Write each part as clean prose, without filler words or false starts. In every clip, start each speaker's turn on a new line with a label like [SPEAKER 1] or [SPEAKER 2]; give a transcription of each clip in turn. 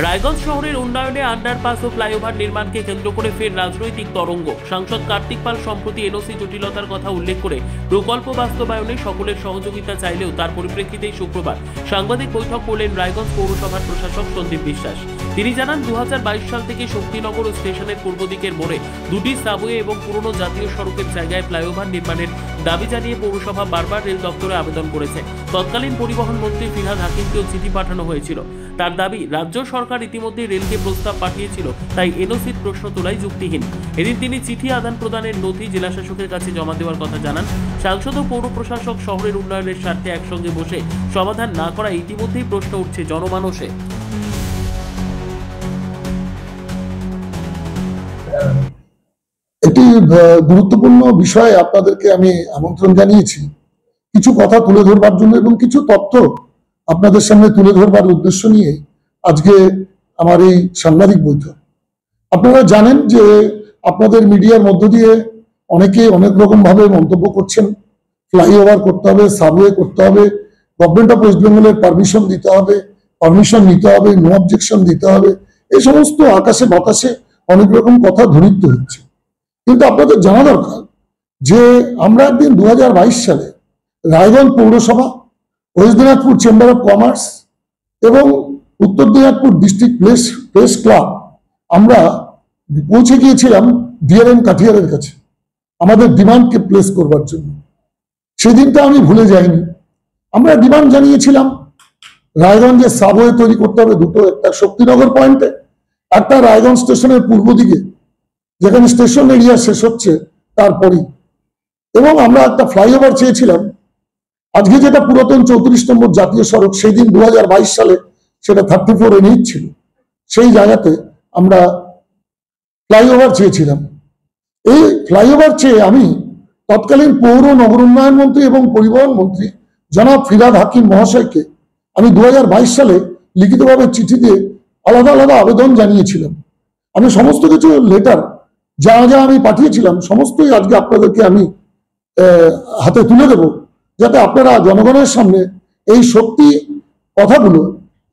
[SPEAKER 1] রায়গঞ্জ শহরের উন্নয়নে আন্ডারপাস ও ফ্লাইওভার নির্মাণকে কেন্দ্র করে ফের রাজনৈতিক তরঙ্গ। সাংসদ কার্তিক পাল সম্প্রতি এনওসি জটিলতার কথা উল্লেখ করে প্রকল্প বাস্তবায়নে সকলের সহযোগিতা চাইলেও তার পরিপ্রেক্ষিতেই শুক্রবার সাংবাদিক বৈঠক করলেন রায়গঞ্জ পৌরসভার প্রশাসক সন্দীপ বিশ্বাস। তিনি জানান 2022 সাল থেকে শক্তিনগর ও স্টেশনের পূর্ব দিকের মোড়ে দুটি সাবওয়ে এবং পুরনো জাতীয় সড়কের জায়গায় ফ্লাইওভার নির্মাণের দাবি জানিয়ে পৌরসভা বারবার রেল দপ্তরে আবেদন করেছে। তৎকালীন পরিবহন মন্ত্রী ফিরহাদ হাকিমকেও চিঠি পাঠানো হয়েছিল। তার দাবি, রাজ্য সরকার ইতিমধ্যে রেলকে প্রস্তাব পাঠিয়েছিল, তাই এনওসির প্রশ্ন তোলাই যুক্তিহীন। এদিন তিনি চিঠি আদান প্রদানের নথি জেলা শাসকের কাছে জমা দেওয়ার কথা জানান। সাংসদ ও পৌর প্রশাসক শহরের উন্নয়নের স্বার্থে একসঙ্গে বসে সমাধান না করা ইতিমধ্যেই প্রশ্ন উঠছে জনমানসে।
[SPEAKER 2] একটি গুরুত্বপূর্ণ বিষয়ে আপনাদেরকে আমি আমন্ত্রণ জানিয়েছি কিছু কথা তুলে ধরবার জন্য এবং কিছু তথ্য আপনাদের সামনে তুলে ধরবার উদ্দেশ্য নিয়ে আজকে আমার এই সাংবাদিক বৈঠক। আপনারা জানেন যে আপনাদের মিডিয়ার মধ্য দিয়ে অনেকে অনেক রকম ভাবে মন্তব্য করছেন, ফ্লাইওভার করতে হবে, সাবওয়ে করতে হবে, গভর্নমেন্ট অফ ওয়েস্ট বেঙ্গলের পারমিশন দিতে হবে, পারমিশন নিতে হবে, নো অবজেকশন দিতে হবে, এই সমস্ত আকাশে বাতাসে অনেক রকম কথা ধ্বনিত হচ্ছে। কিন্তু আপনাদের জানা দরকার যে আমরা একদিন 2022 সালে রায়গঞ্জ পৌরসভা, West Dinajpur chamber of commerce এবং উত্তর দিনাজপুর ডিস্ট্রিক্ট প্রেস ক্লাব আমরা পৌঁছে গিয়েছিলাম ডিআরএম কাঠিয়ারের কাছে আমাদের ডিমান্ডকে প্লেস করবার জন্য। সেদিনটা আমি ভুলে যাইনি। আমরা ডিমান্ড জানিয়েছিলাম রায়গঞ্জের সাবওয়ে তৈরি করতে হবে দুটো, একটা শক্তিনগর পয়েন্টে, একটা রায়গঞ্জ স্টেশনের পূর্ব দিকে যেখানে স্টেশন এরিয়া শেষ হচ্ছে তারপরেই, এবং আমরা একটা ফ্লাইওভার চেয়েছিলাম। আজকে যেটা পুরাতন 34 নম্বর জাতীয় সড়ক, সেই দিন 2022 সালে সেটা 34 NH ছিল, সেই জায়গাতে আমরা ফ্লাইওভার চেয়েছিলাম। এই ফ্লাইওভার চেয়ে আমি তৎকালীন পৌর নগর উন্নয়ন মন্ত্রী এবং পরিবহন মন্ত্রী জনাব ফিরহাদ হাকিম মহাশয়কে আমি 2022 সালে লিখিতভাবে চিঠি দিয়ে আলাদা আলাদা আবেদন জানিয়েছিলাম। আমি সমস্ত কিছু লেটার যা যা আমি পাঠিয়েছিলাম সমস্তই আজকে আপনাদেরকে আমি হাতে তুলে দেব, যাতে আপনারা জনগণের সামনে এই সত্যি কথাগুলো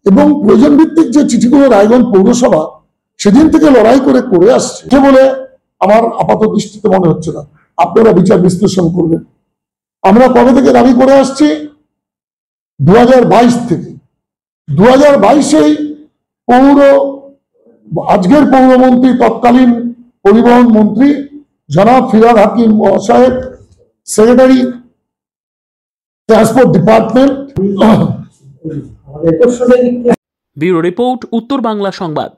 [SPEAKER 2] এবং প্রয়োজন ভিত্তিক যে চিঠিগুলো রায়গঞ্জ পৌরসভা সেদিন থেকে লড়াই করে আসছে বলে আমার আপাত দৃষ্টিতে মনে হচ্ছে না। আপনারা বিচার বিশ্লেষণ করবেন। আমরা কবে থেকে দাবি করে আসছি? 2022 থেকে। 2022-এই আজকের পৌরমন্ত্রী, তৎকালীন পরিবহন মন্ত্রী জনাব ফিরহাদ হাকিম মহাশয়ের secretary transport department.
[SPEAKER 1] Bureau report, উত্তর বাংলা সংবাদ।